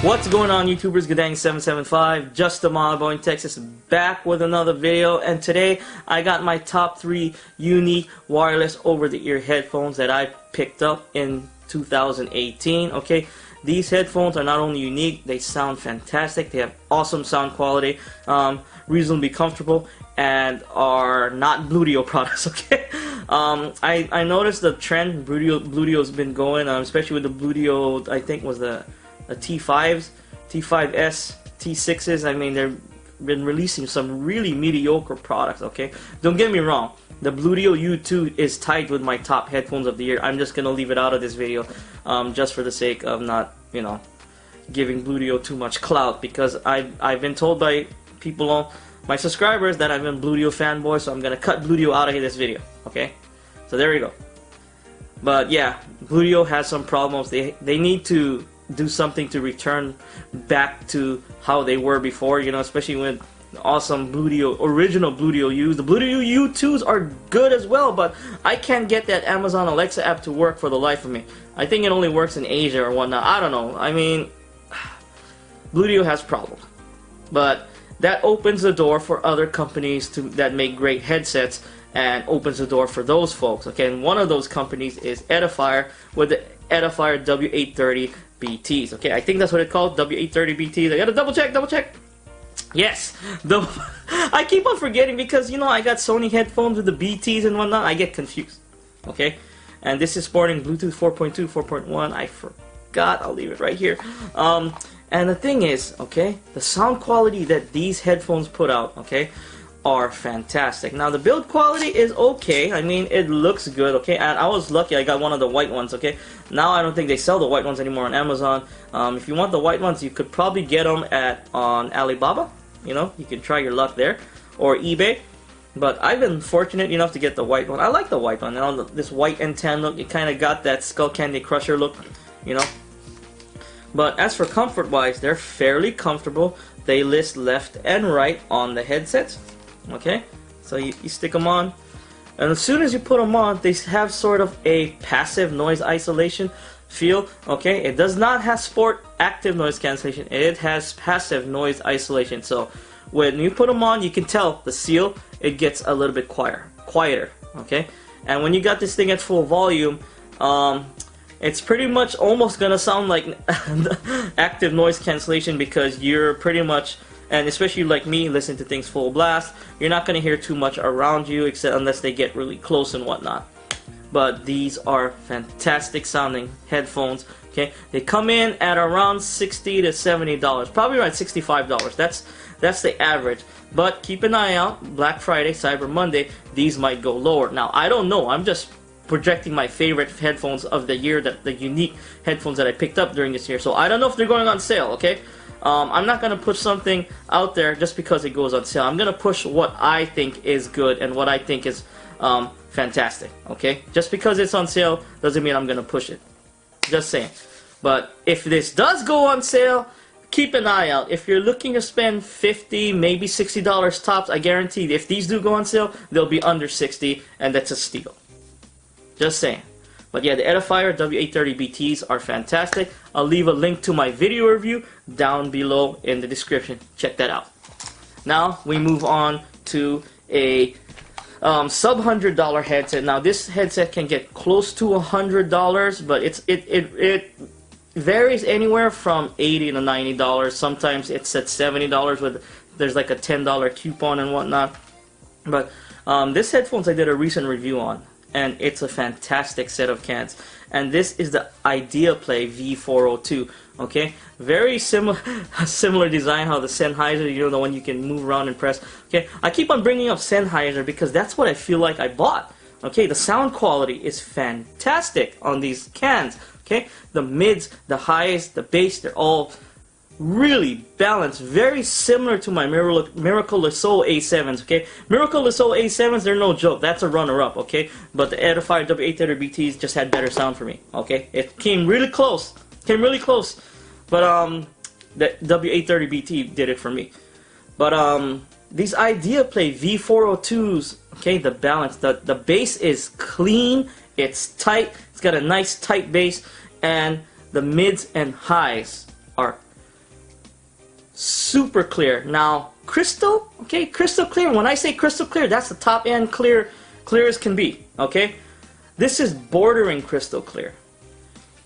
What's going on, YouTubers? Guddang775, just a mile boy in Texas, back with another video. And today I got my top 3 unique wireless over-the-ear headphones that I picked up in 2018. Okay, these headphones are not only unique, they sound fantastic. They have awesome sound quality, reasonably comfortable, and are not Bluetooth products. Okay, I noticed the trend Bluetooth's been going, especially with the Bluetooth. I think was the T5s, T5s, T6s. I mean, they've been releasing some really mediocre products. Okay, don't get me wrong, the Bluetooth U2 is tied with my top headphones of the year. I'm just gonna leave it out of this video, just for the sake of not, you know, giving Bluetooth too much clout, because I've been told by people, my subscribers, that I'm a Bluetooth fanboy, so I'm gonna cut Bluetooth out of this video. Okay, so there we go. But yeah, Bluetooth has some problems. They need to do something to return back to how they were before, you know, especially with awesome Bluetooth, original Bluetooth U's. The Bluetooth U2s are good as well, but I can't get that Amazon Alexa app to work for the life of me. I think it only works in Asia or whatnot. I don't know. I mean, Bluetooth has problems, but that opens the door for other companies that make great headsets, and opens the door for those folks. Okay, and one of those companies is Edifier with the Edifier W830BTs. Okay, I think that's what it's called, W830BTs. I gotta double check. Yes, I keep on forgetting because, you know, I got Sony headphones with the BTs and whatnot. I get confused. Okay, and this is supporting Bluetooth 4.2, 4.1. I forgot. I'll leave it right here. And the thing is, okay, the sound quality that these headphones put out, okay, are fantastic. Now the build quality is okay. I mean, it looks good. Okay, and I was lucky I got one of the white ones. Okay, now I don't think they sell the white ones anymore on Amazon. If you want the white ones, you could probably get them on Alibaba. You know, you can try your luck there, or eBay. But I've been fortunate enough to get the white one. I like the white one. You know, this white and tan look. It kind of got that Skull Candy Crusher look. You know. But as for comfort wise, they're fairly comfortable. They list left and right on the headsets. Okay, so you stick them on, and as soon as you put them on, they have sort of a passive noise isolation feel. Okay, it does not have sport active noise cancellation, it has passive noise isolation. So when you put them on, you can tell the seal, it gets a little bit quieter. Okay, and when you got this thing at full volume, it's pretty much almost gonna sound like active noise cancellation, because you're pretty much, and especially like me, listen to things full blast, you're not going to hear too much around you, except unless they get really close and whatnot. But these are fantastic sounding headphones. Okay, they come in at around $60 to $70, probably around $65. That's the average. But keep an eye out, Black Friday, Cyber Monday, these might go lower. Now I don't know, I'm just projecting my favorite headphones of the year, the unique headphones that I picked up during this year. So I don't know if they're going on sale. Okay, I'm not gonna push something out there just because it goes on sale. I'm gonna push what I think is good and what I think is fantastic. Okay, just because it's on sale doesn't mean I'm gonna push it. Just saying. But if this does go on sale, keep an eye out. If you're looking to spend $50, maybe $60 tops, I guarantee if these do go on sale, they'll be under $60, and that's a steal. Just saying. But yeah, the Edifier W830BTs are fantastic. I'll leave a link to my video review down below in the description. Check that out. Now we move on to a sub $100 headset. Now this headset can get close to $100, but it varies anywhere from $80 to $90. Sometimes it's at $70 with there's like a $10 coupon and whatnot. But this headphones I did a recent review on, and it's a fantastic set of cans. And this is the IdeaPlay V402. Okay, very similar design, how the Sennheiser, you know, the one you can move around and press. Okay, I keep on bringing up Sennheiser because that's what I feel like I bought. Okay, the sound quality is fantastic on these cans. Okay, the mids, the highs, the bass, they're all really balanced, very similar to my Miracle Lesoul A7s. Okay, Miracle Lesoul A7s, they're no joke. That's a runner-up. Okay, but the Edifier W830BTs just had better sound for me. Okay, it came really close, but the W830BT did it for me. But these IdeaPlay V402s, okay, the balance, the bass is clean, it's tight, it's got a nice tight bass, and the mids and highs are super clear. Now, crystal, okay, crystal clear. When I say crystal clear, that's the top end clear as can be, okay? This is bordering crystal clear.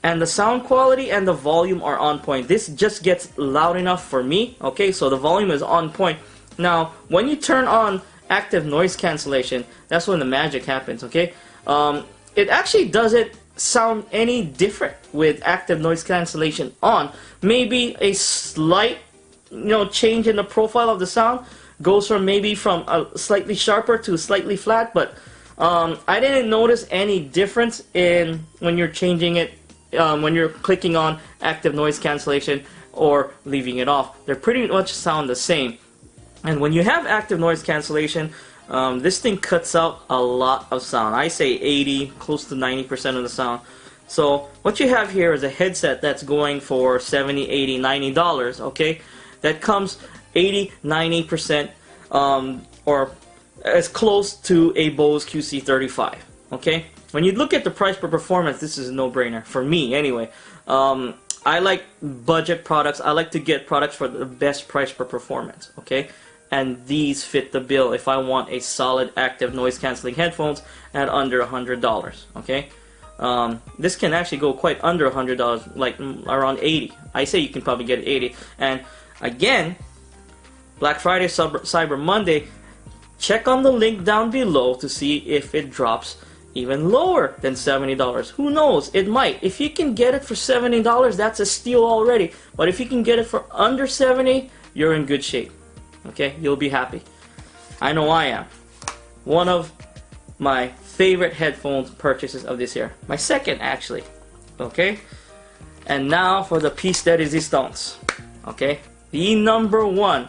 And the sound quality and the volume are on point. This just gets loud enough for me, okay? So the volume is on point. Now, when you turn on active noise cancellation, that's when the magic happens, okay? It actually doesn't sound any different with active noise cancellation on. Maybe a slight, change in the profile of the sound goes from maybe from a slightly sharper to slightly flat, but I didn't notice any difference in when you're changing it, when you're clicking on active noise cancellation or leaving it off. They pretty much sound the same. And when you have active noise cancellation, this thing cuts out a lot of sound. I say 80, close to 90% of the sound. So what you have here is a headset that's going for $70, $80, $90, okay? That comes 80, 90% or as close to a Bose QC35, okay? When you look at the price per performance, this is a no-brainer, for me anyway. I like budget products. I like to get products for the best price per performance, okay? And these fit the bill if I want a solid active noise cancelling headphones at under $100, okay? This can actually go quite under $100, like around 80. I say you can probably get 80. And again, Black Friday, Cyber Monday, check on the link down below to see if it drops even lower than $70. Who knows? It might. If you can get it for $70, that's a steal already. But if you can get it for under $70, you're in good shape. Okay? You'll be happy. I know I am. One of my favorite headphones purchases of this year. My second, actually. Okay? And now for the piece de resistance. Okay? The number one.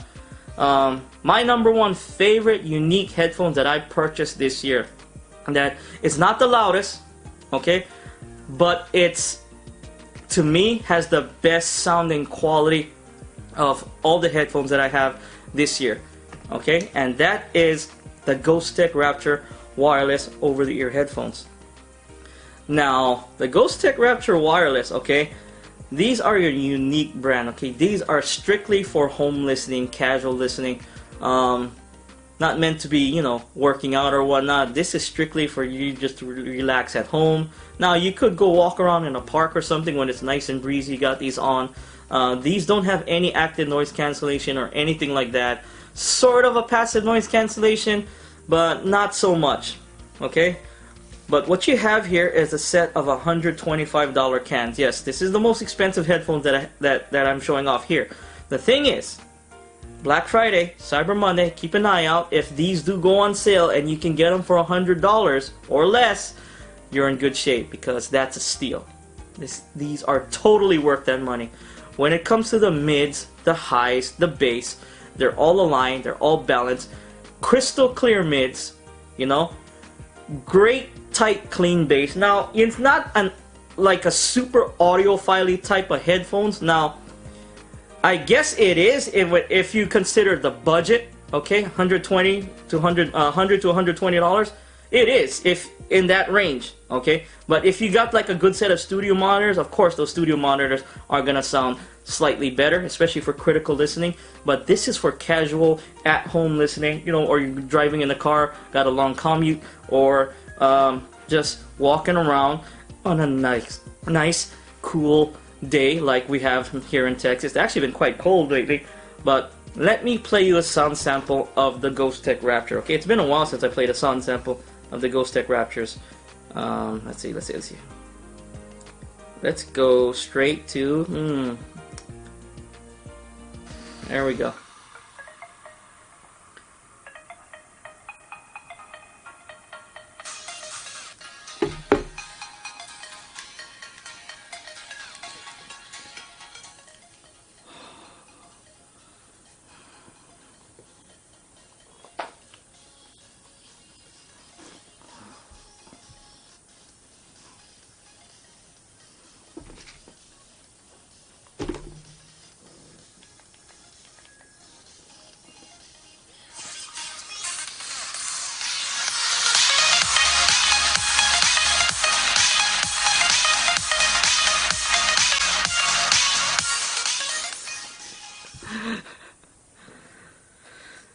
My number one favorite unique headphones that I purchased this year. That it's not the loudest, okay, but it's, to me, has the best sounding quality of all the headphones that I have this year, okay, and that is the Ghostek Rapture wireless over-the-ear headphones. Now, the Ghostek Rapture wireless, okay, these are your unique brand, okay, these are strictly for home listening, casual listening, not meant to be, working out or whatnot. This is strictly for you just to relax at home. Now, you could go walk around in a park or something when it's nice and breezy. You got these on. These don't have any active noise cancellation or anything like that. Sort of a passive noise cancellation, but not so much. Okay? But what you have here is a set of $125 cans. Yes, this is the most expensive headphones that I'm showing off here. The thing is, Black Friday, Cyber Monday, keep an eye out. If these do go on sale and you can get them for $100 or less, you're in good shape because that's a steal. These are totally worth that money. When it comes to the mids, the highs, the bass, they're all aligned, they're all balanced. Crystal clear mids, great tight clean bass. Now, it's not like a super audiophile type of headphones. Now, I guess it is if you consider the budget, okay, $100 to $120. It is if in that range, okay. But if you got like a good set of studio monitors, of course those studio monitors are gonna sound slightly better, especially for critical listening. But this is for casual at-home listening, or you're driving in the car, got a long commute, or just walking around on a nice, cool day like we have here in Texas. It's actually been quite cold lately, but let me play you a sound sample of the Ghostek Rapture. Okay, it's been a while since I played a sound sample of the Ghostek Raptures. Let's see. Let's go straight to there we go.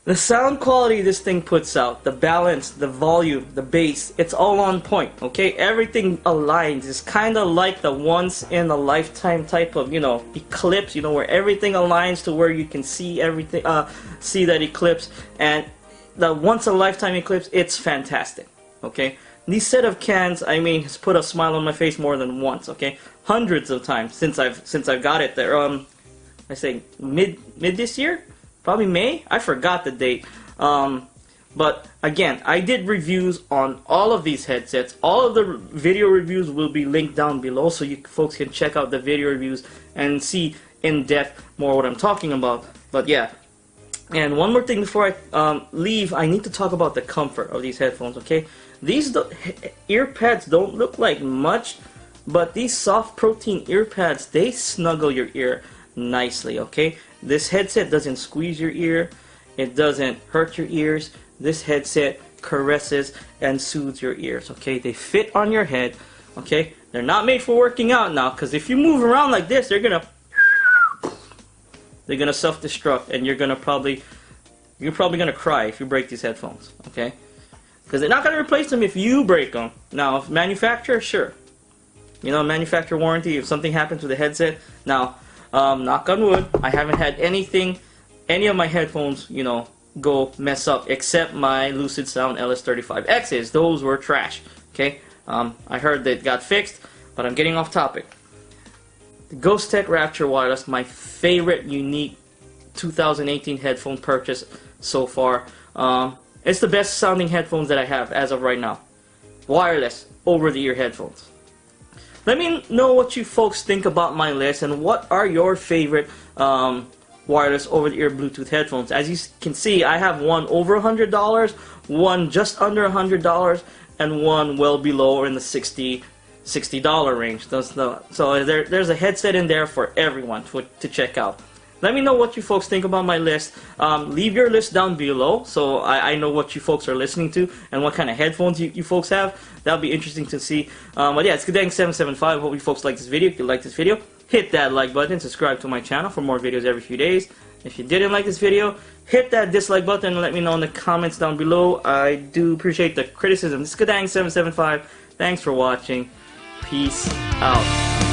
The sound quality this thing puts out, the balance, the volume, the bass, it's all on point, okay? Everything aligns. It's kind of like the once in a lifetime type of, you know, eclipse, you know, where everything aligns to where you can see everything, see that eclipse. And the once in a lifetime eclipse, it's fantastic, okay? These set of cans, I mean, has put a smile on my face more than once, okay? Hundreds of times since I've got it there. I say mid this year? Probably May? I forgot the date. But again, I did reviews on all of these headsets. All of the video reviews will be linked down below, so you folks can check out the video reviews and see in depth more what I'm talking about. But yeah. And one more thing before I leave, I need to talk about the comfort of these headphones, okay? These ear pads don't look like much, but these soft protein ear pads, they snuggle your ear nicely, okay? This headset doesn't squeeze your ear, it doesn't hurt your ears. This headset caresses and soothes your ears, okay? They fit on your head, okay? They're not made for working out now, because if you move around like this, they're gonna self-destruct, and you're probably gonna cry if you break these headphones, okay? Because they're not gonna replace them if you break them. Now, if manufacturer, sure, you know, manufacturer warranty. If something happens with the headset, now. Knock on wood, I haven't had any of my headphones, you know, go mess up, except my Lucid Sound LS35Xs. Those were trash, okay? I heard they got fixed, but I'm getting off topic. The Ghostek Rapture wireless, my favorite unique 2018 headphone purchase so far. It's the best sounding headphones that I have as of right now. Wireless, over-the-ear headphones. Let me know what you folks think about my list, and what are your favorite wireless over-the-ear Bluetooth headphones. As you can see, I have one over $100, one just under $100, and one well below, or in the $60 range. So there's a headset in there for everyone to check out. Let me know what you folks think about my list. Leave your list down below, so I know what you folks are listening to and what kind of headphones you folks have. That'll be interesting to see. But yeah, it's Guddang775. Hope you folks like this video. If you like this video, hit that like button. Subscribe to my channel for more videos every few days. If you didn't like this video, hit that dislike button and let me know in the comments down below. I do appreciate the criticism. This is Guddang775. Thanks for watching. Peace out.